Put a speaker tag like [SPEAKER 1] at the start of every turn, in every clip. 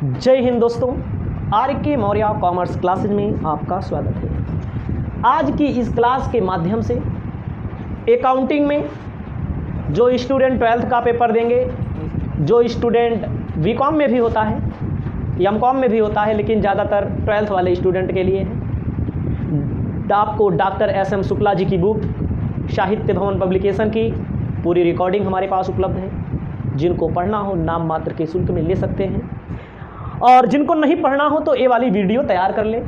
[SPEAKER 1] जय हिंद दोस्तों, आर के मौर्य कॉमर्स क्लासेज में आपका स्वागत है। आज की इस क्लास के माध्यम से अकाउंटिंग में जो स्टूडेंट 12th का पेपर देंगे, जो स्टूडेंट बीकॉम में भी होता है, एमकॉम में भी होता है, लेकिन ज़्यादातर 12th वाले स्टूडेंट के लिए है, आपको डॉक्टर एस.एम. शुक्ला जी की बुक साहित्य भवन पब्लिकेशन की पूरी रिकॉर्डिंग हमारे पास उपलब्ध है। जिनको पढ़ना हो नाम मात्र के शुल्क में ले सकते हैं, और जिनको नहीं पढ़ना हो तो ये वाली वीडियो तैयार कर ले।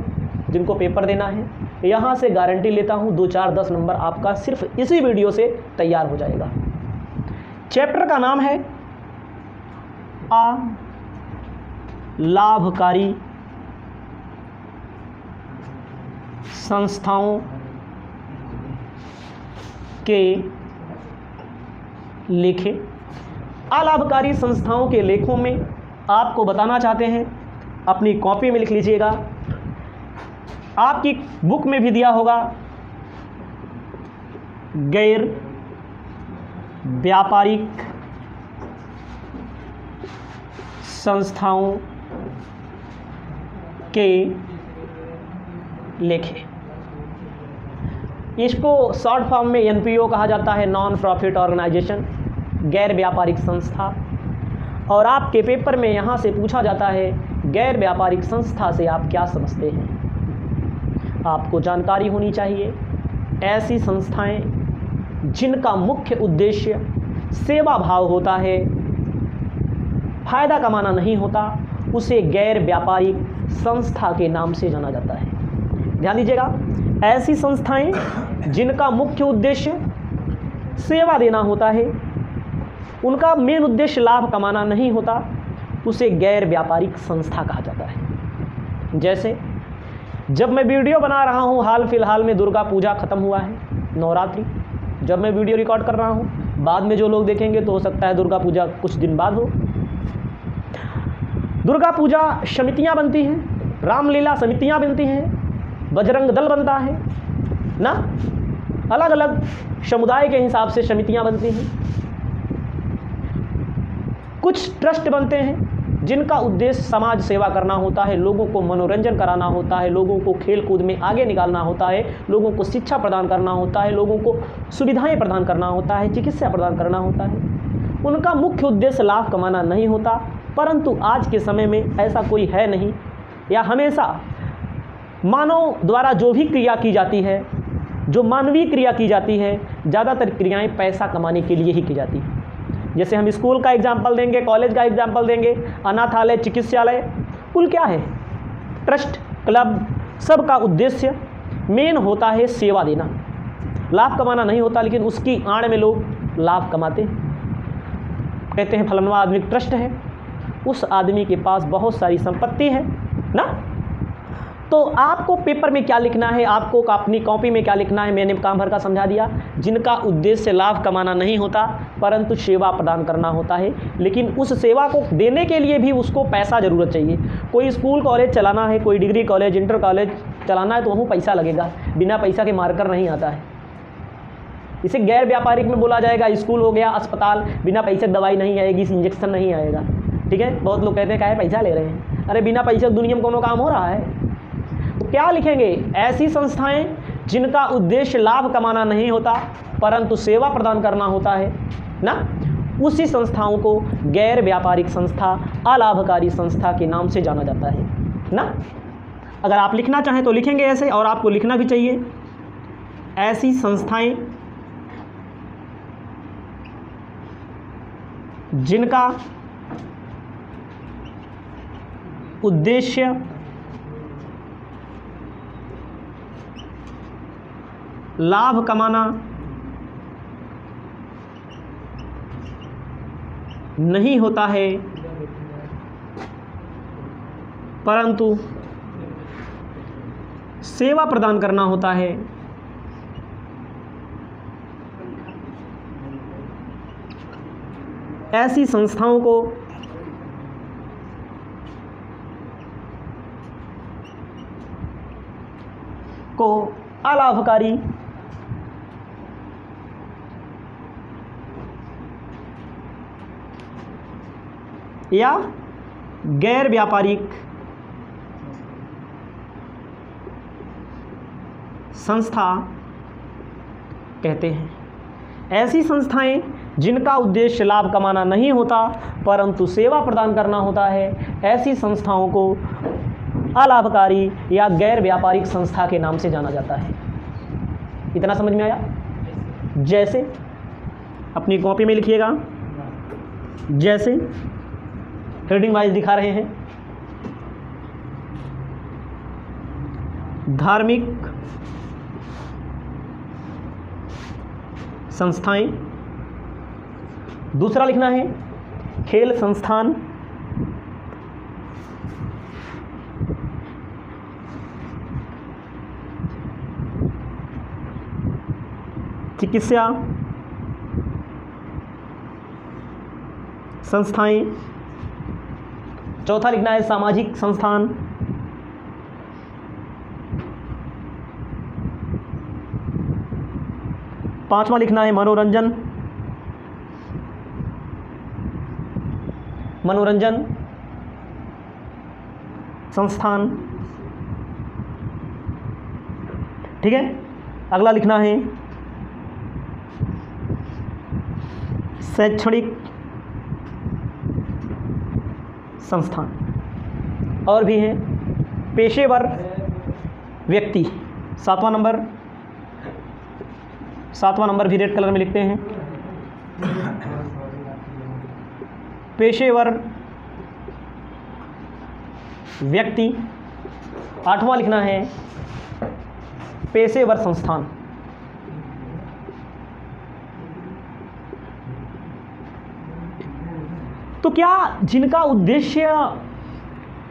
[SPEAKER 1] जिनको पेपर देना है, यहाँ से गारंटी लेता हूँ 2, 4, 10 नंबर आपका सिर्फ इसी वीडियो से तैयार हो जाएगा। चैप्टर का नाम है लाभकारी संस्थाओं के लेखे। अलाभकारी संस्थाओं के लेखों में आपको बताना चाहते हैं, अपनी कॉपी में लिख लीजिएगा, आपकी बुक में भी दिया होगा, गैर व्यापारिक संस्थाओं के लेखे। इसको शॉर्ट फॉर्म में एनपीओ कहा जाता है, नॉन प्रॉफिट ऑर्गेनाइजेशन, गैर व्यापारिक संस्था। और आपके पेपर में यहाँ से पूछा जाता है गैर व्यापारिक संस्था से आप क्या समझते हैं। आपको जानकारी होनी चाहिए ऐसी संस्थाएं जिनका मुख्य उद्देश्य सेवा भाव होता है, फायदा कमाना नहीं होता, उसे गैर व्यापारिक संस्था के नाम से जाना जाता है। ध्यान दीजिएगा, ऐसी संस्थाएं जिनका मुख्य उद्देश्य सेवा देना होता है, उनका मेन उद्देश्य लाभ कमाना नहीं होता, उसे गैर व्यापारिक संस्था कहा जाता है। जैसे जब मैं वीडियो बना रहा हूँ, हाल फिलहाल में दुर्गा पूजा ख़त्म हुआ है, नवरात्रि। जब मैं वीडियो रिकॉर्ड कर रहा हूँ, बाद में जो लोग देखेंगे तो हो सकता है दुर्गा पूजा कुछ दिन बाद हो। दुर्गा पूजा समितियाँ बनती हैं, रामलीला समितियाँ बनती हैं, बजरंग दल बनता है ना, अलग अलग समुदाय के हिसाब से समितियाँ बनती हैं। कुछ ट्रस्ट बनते हैं जिनका उद्देश्य समाज सेवा करना होता है, लोगों को मनोरंजन कराना होता है, लोगों को खेल कूद में आगे निकालना होता है, लोगों को शिक्षा प्रदान करना होता है, लोगों को सुविधाएं प्रदान करना होता है, चिकित्सा प्रदान करना होता है। उनका मुख्य उद्देश्य लाभ कमाना नहीं होता। परंतु आज के समय में ऐसा कोई है नहीं, या हमेशा मानव द्वारा जो भी क्रिया की जाती है, जो मानवीय क्रिया की जाती है, ज़्यादातर क्रियाएँ पैसा कमाने के लिए ही की जाती हैं। जैसे हम स्कूल का एग्जाम्पल देंगे, कॉलेज का एग्जाम्पल देंगे, अनाथालय, चिकित्सालय, कुल क्या है, ट्रस्ट, क्लब, सबका उद्देश्य मेन होता है सेवा देना, लाभ कमाना नहीं होता। लेकिन उसकी आड़ में लोग लाभ कमाते हैं। कहते हैं फलाना आदमी ट्रस्ट है, उस आदमी के पास बहुत सारी संपत्ति है ना। तो आपको पेपर में क्या लिखना है, आपको अपनी कॉपी में क्या लिखना है, मैंने काम भर का समझा दिया। जिनका उद्देश्य लाभ कमाना नहीं होता, परंतु सेवा प्रदान करना होता है, लेकिन उस सेवा को देने के लिए भी उसको पैसा ज़रूरत चाहिए। कोई स्कूल कॉलेज चलाना है, कोई डिग्री कॉलेज, इंटर कॉलेज चलाना है, तो वहाँ पैसा लगेगा, बिना पैसा के मार्कर नहीं आता है। इसे गैर व्यापारिक में बोला जाएगा। स्कूल हो गया, अस्पताल, बिना पैसे दवाई नहीं आएगी, इंजेक्शन नहीं आएगा। ठीक है, बहुत लोग कहते हैं क्या है पैसा ले रहे हैं, अरे बिना पैसे दुनिया में कोनो काम हो रहा है। तो क्या लिखेंगे, ऐसी संस्थाएं जिनका उद्देश्य लाभ कमाना नहीं होता, परंतु सेवा प्रदान करना होता है ना, उसी संस्थाओं को गैर व्यापारिक संस्था, अलाभकारी संस्था के नाम से जाना जाता है ना। अगर आप लिखना चाहें तो लिखेंगे ऐसे, और आपको लिखना भी चाहिए, ऐसी संस्थाएं जिनका उद्देश्य लाभ कमाना नहीं होता है, परंतु सेवा प्रदान करना होता है। ऐसी संस्थाओं को अलाभकारी या गैर व्यापारिक संस्था कहते हैं। ऐसी संस्थाएं जिनका उद्देश्य लाभ कमाना नहीं होता परंतु सेवा प्रदान करना होता है, ऐसी संस्थाओं को अलाभकारी या गैर व्यापारिक संस्था के नाम से जाना जाता है। इतना समझ में आया? जैसे अपनी कॉपी में लिखिएगा, जैसे हेडिंग वाइज दिखा रहे हैं, धार्मिक संस्थाएं। दूसरा लिखना है खेल संस्थान, चिकित्सा संस्थाएं। चौथा लिखना है सामाजिक संस्थान। पांचवा लिखना है मनोरंजन संस्थान। ठीक है, अगला लिखना है शैक्षणिक संस्थान। और भी हैं पेशेवर व्यक्ति। सातवां नंबर भी रेड कलर में लिखते हैं, पेशेवर व्यक्ति। आठवां लिखना है पेशेवर संस्थान। तो क्या जिनका उद्देश्य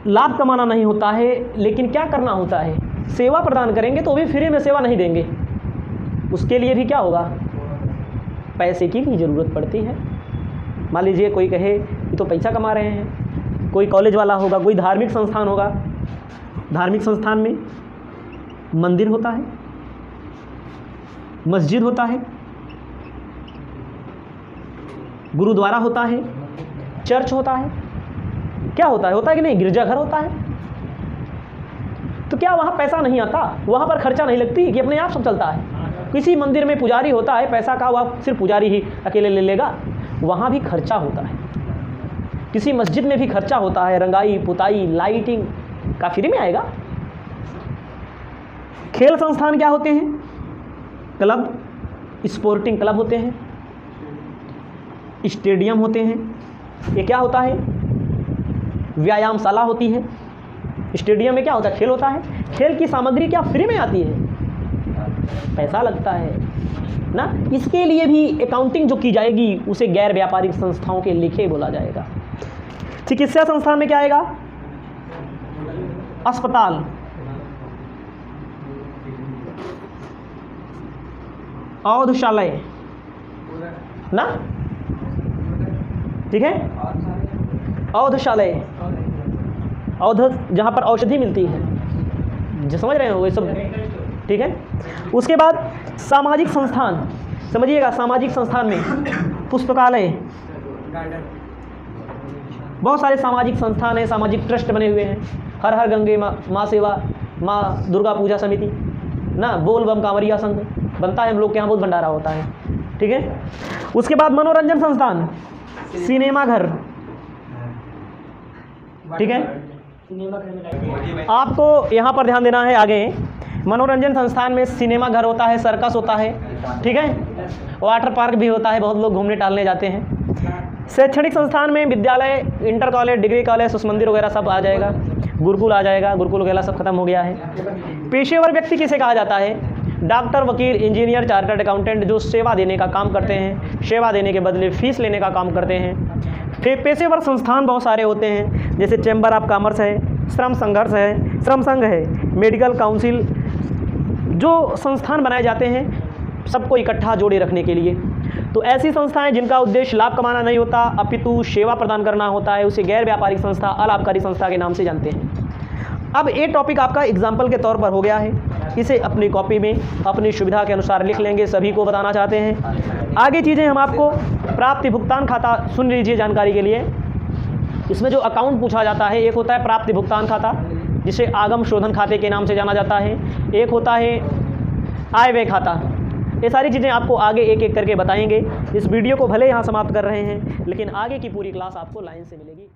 [SPEAKER 1] लाभ कमाना नहीं होता है लेकिन क्या करना होता है, सेवा प्रदान करेंगे तो भी फ्री में सेवा नहीं देंगे, उसके लिए भी क्या होगा, पैसे की भी ज़रूरत पड़ती है। मान लीजिए कोई कहे कि तो पैसा कमा रहे हैं, कोई कॉलेज वाला होगा, कोई धार्मिक संस्थान होगा, धार्मिक संस्थान में मंदिर होता है, मस्जिद होता है, गुरुद्वारा होता है, चर्च होता है, क्या होता है कि नहीं, गिरजाघर होता है। तो क्या वहाँ पैसा नहीं आता, वहाँ पर खर्चा नहीं लगती कि अपने आप सब चलता है। किसी मंदिर में पुजारी होता है, पैसा का वह सिर्फ पुजारी ही अकेले ले लेगा, वहाँ भी खर्चा होता है। किसी मस्जिद में भी खर्चा होता है, रंगाई पुताई लाइटिंग का फ्री में आएगा। खेल संस्थान क्या होते हैं, क्लब, स्पोर्टिंग क्लब होते हैं, स्टेडियम होते हैं। ये क्या होता है, व्यायामशाला होती है। स्टेडियम में क्या होता है, खेल होता है। खेल की सामग्री क्या फ्री में आती है, पैसा लगता है ना। इसके लिए भी अकाउंटिंग जो की जाएगी उसे गैर व्यापारिक संस्थाओं के लिखे बोला जाएगा। चिकित्सा संस्थान में क्या आएगा, अस्पताल, औषधालय ना, ठीक है, औषधालय, जहाँ पर औषधि मिलती है, जो समझ रहे हो वो सब, ठीक है। उसके बाद सामाजिक संस्थान, समझिएगा, सामाजिक संस्थान में पुस्तकालय, बहुत सारे सामाजिक संस्थान हैं, सामाजिक ट्रस्ट बने हुए हैं। हर हर गंगे माँ सेवा, माँ दुर्गा पूजा समिति ना, बोल बम कांवरिया संघ बनता है, हम लोग के यहाँ बहुत भंडारा होता है, ठीक है। उसके बाद मनोरंजन संस्थान, सिनेमा घर, ठीक है। आपको यहाँ पर ध्यान देना है आगे, मनोरंजन संस्थान में सिनेमा घर होता है, सर्कस होता है, ठीक है, वाटर पार्क भी होता है, बहुत लोग घूमने टहलने जाते हैं। शैक्षणिक संस्थान में विद्यालय, इंटर कॉलेज, डिग्री कॉलेज, शिशु मंदिर वगैरह सब आ जाएगा, गुरुकुल आ जाएगा, गुरुकुल वगैरह सब खत्म हो गया है। पेशेवर व्यक्ति किसे कहा जाता है, डॉक्टर, वकील, इंजीनियर, चार्टर्ड अकाउंटेंट, जो सेवा देने का काम करते हैं, सेवा देने के बदले फीस लेने का काम करते हैं। फिर पेशेवर संस्थान बहुत सारे होते हैं, जैसे चैम्बर ऑफ कॉमर्स है, श्रम संघर्ष है, श्रम संघ है, मेडिकल काउंसिल, जो संस्थान बनाए जाते हैं सबको इकट्ठा जोड़े रखने के लिए। तो ऐसी संस्थाएं जिनका उद्देश्य लाभ कमाना नहीं होता अपितु सेवा प्रदान करना होता है, उसे गैर व्यापारिक संस्था, अलाभकारी संस्था के नाम से जानते हैं। अब ये टॉपिक आपका एग्जाम्पल के तौर पर हो गया है, इसे अपनी कॉपी में अपनी सुविधा के अनुसार लिख लेंगे, सभी को बताना चाहते हैं। आगे चीज़ें हम आपको प्राप्ति भुगतान खाता सुन लीजिए जानकारी के लिए। इसमें जो अकाउंट पूछा जाता है, एक होता है प्राप्ति भुगतान खाता, जिसे आगम शोधन खाते के नाम से जाना जाता है, एक होता है आय व्यय खाता। ये सारी चीज़ें आपको आगे एक एक करके बताएंगे। इस वीडियो को भले यहाँ समाप्त कर रहे हैं, लेकिन आगे की पूरी क्लास आपको लाइन से मिलेगी।